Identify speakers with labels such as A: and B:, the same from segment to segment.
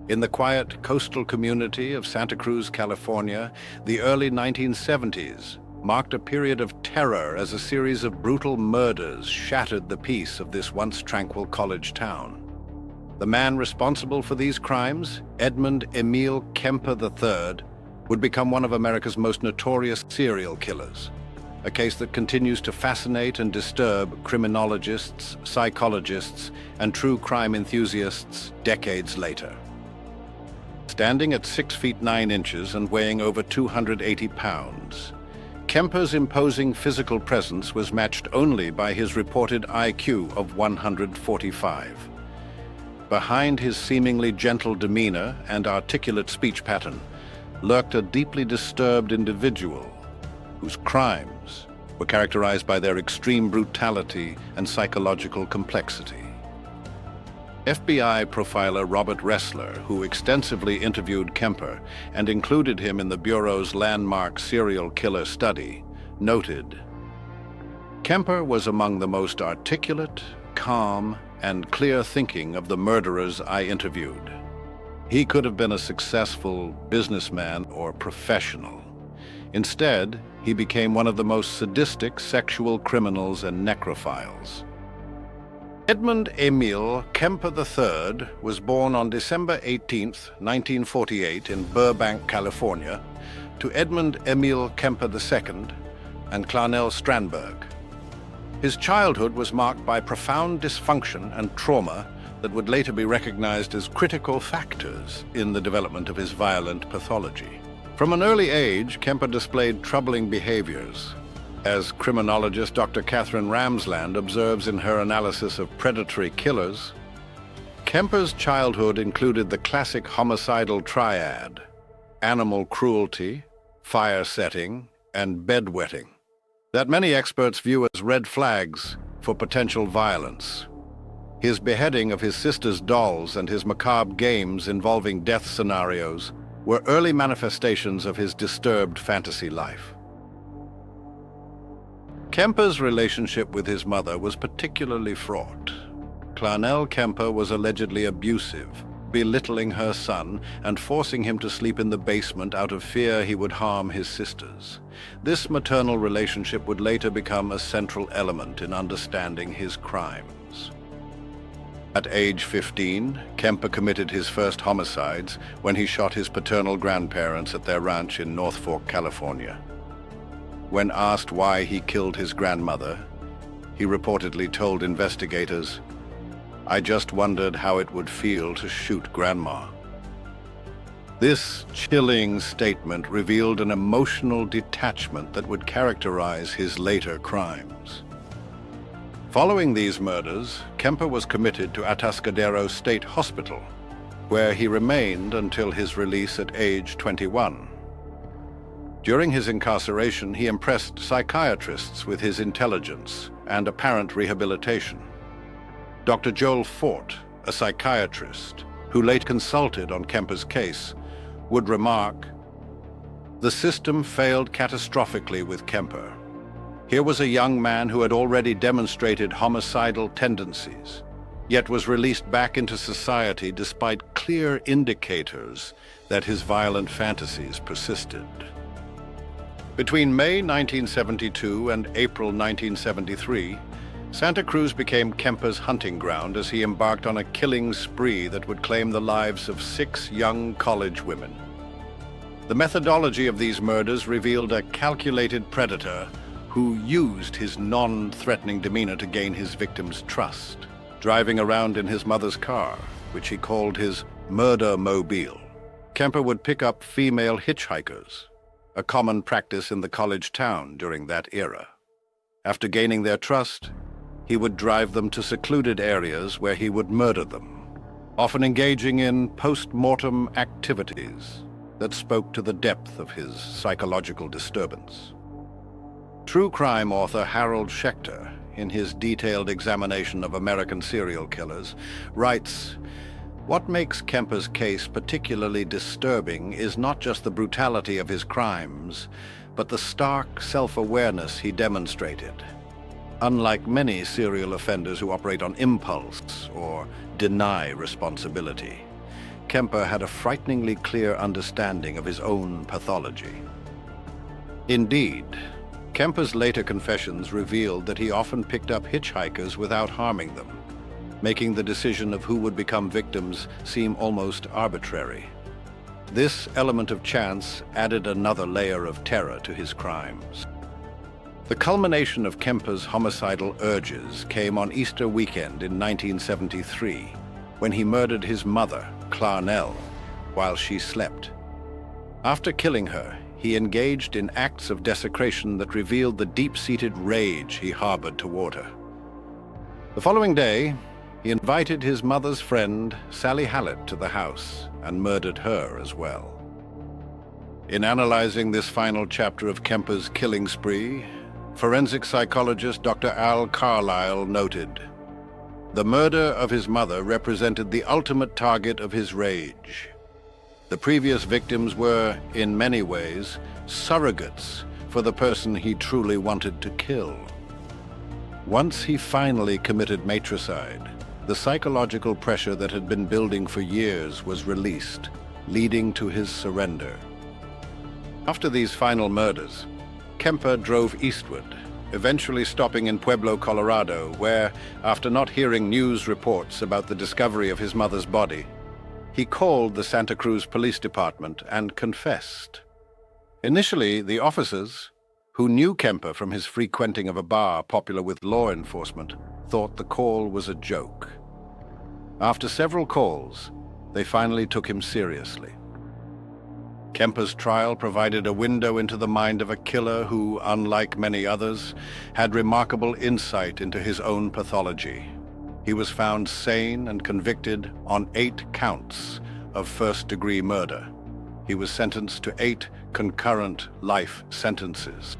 A: In the quiet coastal community of Santa Cruz, California, the early 1970s marked a period of terror as a series of brutal murders shattered the peace of this once tranquil college town. The man responsible for these crimes, Edmund Emil Kemper III, would become one of America's most notorious serial killers, a case that continues to fascinate and disturb criminologists, psychologists, and true crime enthusiasts decades later. Standing at 6 feet 9 inches and weighing over 280 pounds, Kemper's imposing physical presence was matched only by his reported IQ of 145. Behind his seemingly gentle demeanor and articulate speech pattern lurked a deeply disturbed individual whose crimes were characterized by their extreme brutality and psychological complexity. FBI profiler Robert Ressler, who extensively interviewed Kemper and included him in the Bureau's landmark serial killer study, noted, "Kemper was among the most articulate, calm, and clear-thinking of the murderers I interviewed. He could have been a successful businessman or professional. Instead, he became one of the most sadistic sexual criminals and necrophiles." Edmund Emil Kemper III was born on December 18, 1948 in Burbank, California, to Edmund Emil Kemper II and Clarnell Strandberg. His childhood was marked by profound dysfunction and trauma that would later be recognized as critical factors in the development of his violent pathology. From an early age, Kemper displayed troubling behaviors. As criminologist Dr. Catherine Ramsland observes in her analysis of predatory killers, Kemper's childhood included the classic homicidal triad: animal cruelty, fire setting, and bedwetting, that many experts view as red flags for potential violence. His beheading of his sister's dolls and his macabre games involving death scenarios were early manifestations of his disturbed fantasy life. Kemper's relationship with his mother was particularly fraught. Clarnell Kemper was allegedly abusive, belittling her son and forcing him to sleep in the basement out of fear he would harm his sisters. This maternal relationship would later become a central element in understanding his crimes. At age 15, Kemper committed his first homicides when he shot his paternal grandparents at their ranch in North Fork, California. When asked why he killed his grandmother, he reportedly told investigators, "I just wondered how it would feel to shoot Grandma." This chilling statement revealed an emotional detachment that would characterize his later crimes. Following these murders, Kemper was committed to Atascadero State Hospital, where he remained until his release at age 21. During his incarceration, he impressed psychiatrists with his intelligence and apparent rehabilitation. Dr. Joel Fort, a psychiatrist who late consulted on Kemper's case, would remark, "The system failed catastrophically with Kemper. Here was a young man who had already demonstrated homicidal tendencies, yet was released back into society despite clear indicators that his violent fantasies persisted." Between May 1972 and April 1973, Santa Cruz became Kemper's hunting ground as he embarked on a killing spree that would claim the lives of 6 young college women. The methodology of these murders revealed a calculated predator who used his non-threatening demeanor to gain his victims' trust, driving around in his mother's car, which he called his murder-mobile. Kemper would pick up female hitchhikers, a common practice in the college town during that era. After gaining their trust, he would drive them to secluded areas where he would murder them, often engaging in post-mortem activities that spoke to the depth of his psychological disturbance. True crime author Harold Schechter, in his detailed examination of American serial killers, writes, "What makes Kemper's case particularly disturbing is not just the brutality of his crimes, but the stark self-awareness he demonstrated. Unlike many serial offenders who operate on impulse or deny responsibility, Kemper had a frighteningly clear understanding of his own pathology. Indeed, Kemper's later confessions revealed that he often picked up hitchhikers without harming them, making the decision of who would become victims seem almost arbitrary. This element of chance added another layer of terror to his crimes. The culmination of Kemper's homicidal urges came on Easter weekend in 1973, when he murdered his mother, Clarnell, while she slept. After killing her, he engaged in acts of desecration that revealed the deep-seated rage he harbored toward her. The following day, he invited his mother's friend, Sally Hallett, to the house and murdered her as well. In analyzing this final chapter of Kemper's killing spree, forensic psychologist Dr. Al Carlisle noted, "The murder of his mother represented the ultimate target of his rage. The previous victims were, in many ways, surrogates for the person he truly wanted to kill." Once he finally committed matricide, the psychological pressure that had been building for years was released, leading to his surrender. After these final murders, Kemper drove eastward, eventually stopping in Pueblo, Colorado, where, after not hearing news reports about the discovery of his mother's body, he called the Santa Cruz Police Department and confessed. Initially, the officers, who knew Kemper from his frequenting of a bar popular with law enforcement, thought the call was a joke. After several calls, they finally took him seriously. Kemper's trial provided a window into the mind of a killer who, unlike many others, had remarkable insight into his own pathology. He was found sane and convicted on 8 counts of first-degree murder. He was sentenced to 8 concurrent life sentences.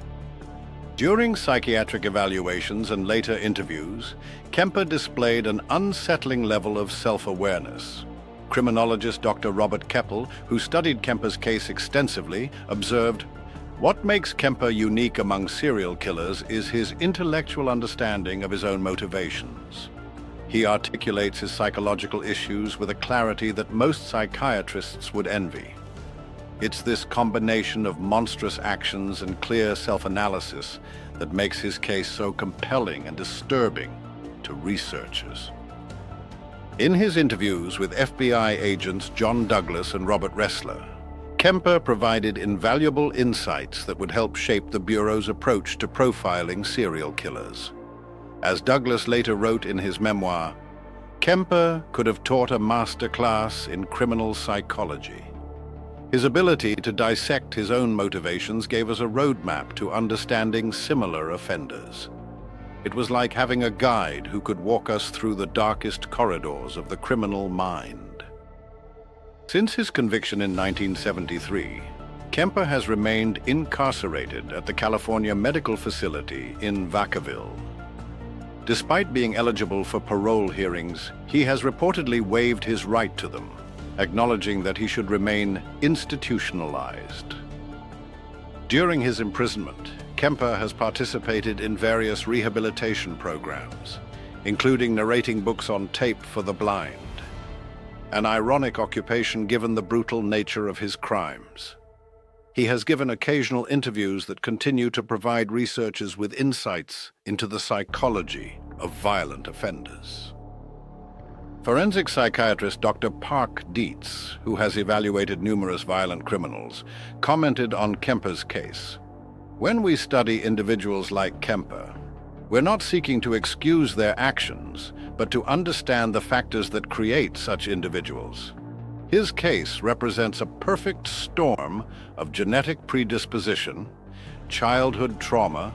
A: During psychiatric evaluations and later interviews, Kemper displayed an unsettling level of self-awareness. Criminologist Dr. Robert Keppel, who studied Kemper's case extensively, observed, "What makes Kemper unique among serial killers is his intellectual understanding of his own motivations. He articulates his psychological issues with a clarity that most psychiatrists would envy. It's this combination of monstrous actions and clear self-analysis that makes his case so compelling and disturbing to researchers." In his interviews with FBI agents John Douglas and Robert Ressler, Kemper provided invaluable insights that would help shape the Bureau's approach to profiling serial killers. As Douglas later wrote in his memoir, Kemper could have taught a master class in criminal psychology. His ability to dissect his own motivations gave us a roadmap to understanding similar offenders. It was like having a guide who could walk us through the darkest corridors of the criminal mind. Since his conviction in 1973, Kemper has remained incarcerated at the California Medical Facility in Vacaville. Despite being eligible for parole hearings, he has reportedly waived his right to them, acknowledging that he should remain institutionalized. During his imprisonment, Kemper has participated in various rehabilitation programs, including narrating books on tape for the blind, an ironic occupation given the brutal nature of his crimes. He has given occasional interviews that continue to provide researchers with insights into the psychology of violent offenders. Forensic psychiatrist Dr. Park Dietz, who has evaluated numerous violent criminals, commented on Kemper's case. "When we study individuals like Kemper, we're not seeking to excuse their actions, but to understand the factors that create such individuals. His case represents a perfect storm of genetic predisposition, childhood trauma,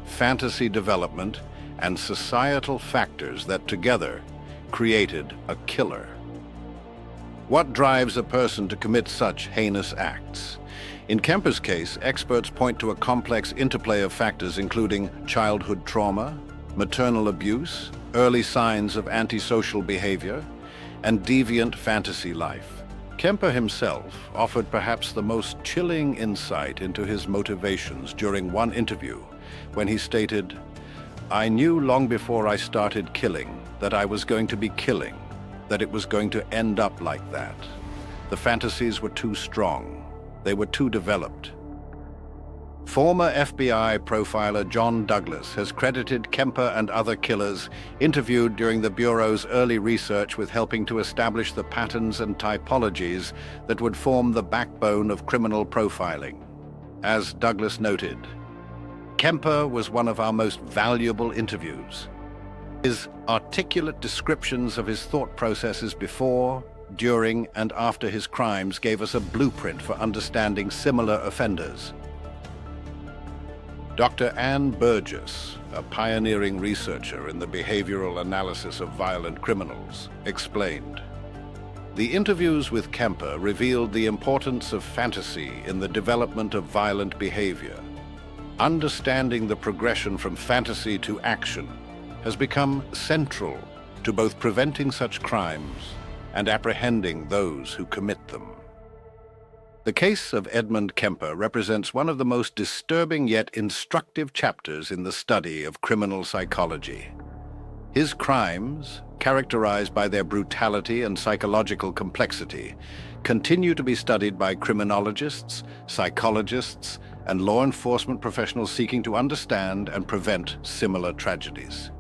A: fantasy development, and societal factors that together created a killer." What drives a person to commit such heinous acts? In Kemper's case, experts point to a complex interplay of factors including childhood trauma, maternal abuse, early signs of antisocial behavior, and deviant fantasy life. Kemper himself offered perhaps the most chilling insight into his motivations during one interview when he stated, "I knew long before I started killing that I was going to be killing, that it was going to end up like that. The fantasies were too strong. They were too developed. Former FBI profiler John Douglas has credited Kemper and other killers interviewed during the Bureau's early research with helping to establish the patterns and typologies that would form the backbone of criminal profiling. As Douglas noted, Kemper was one of our most valuable interviews. His articulate descriptions of his thought processes before, during, and after his crimes gave us a blueprint for understanding similar offenders. Dr. Ann Burgess, a pioneering researcher in the behavioral analysis of violent criminals, explained, "The interviews with Kemper revealed the importance of fantasy in the development of violent behavior. Understanding the progression from fantasy to action has become central to both preventing such crimes and apprehending those who commit them." The case of Edmund Kemper represents one of the most disturbing yet instructive chapters in the study of criminal psychology. His crimes, characterized by their brutality and psychological complexity, continue to be studied by criminologists, psychologists, and law enforcement professionals seeking to understand and prevent similar tragedies.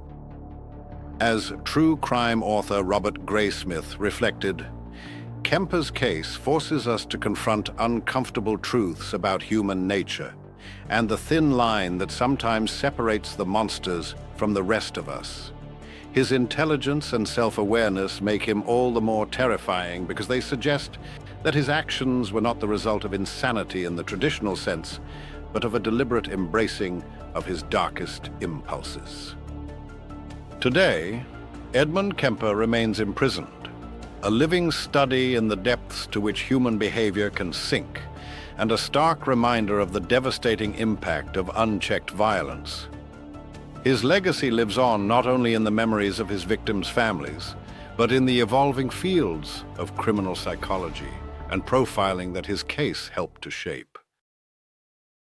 A: As true crime author Robert Graysmith reflected, Kemper's case forces us to confront uncomfortable truths about human nature and the thin line that sometimes separates the monsters from the rest of us. His intelligence and self-awareness make him all the more terrifying because they suggest that his actions were not the result of insanity in the traditional sense, but of a deliberate embracing of his darkest impulses. Today, Edmund Kemper remains imprisoned, a living study in the depths to which human behavior can sink, and a stark reminder of the devastating impact of unchecked violence. His legacy lives on not only in the memories of his victims' families, but in the evolving fields of criminal psychology and profiling that his case helped to shape.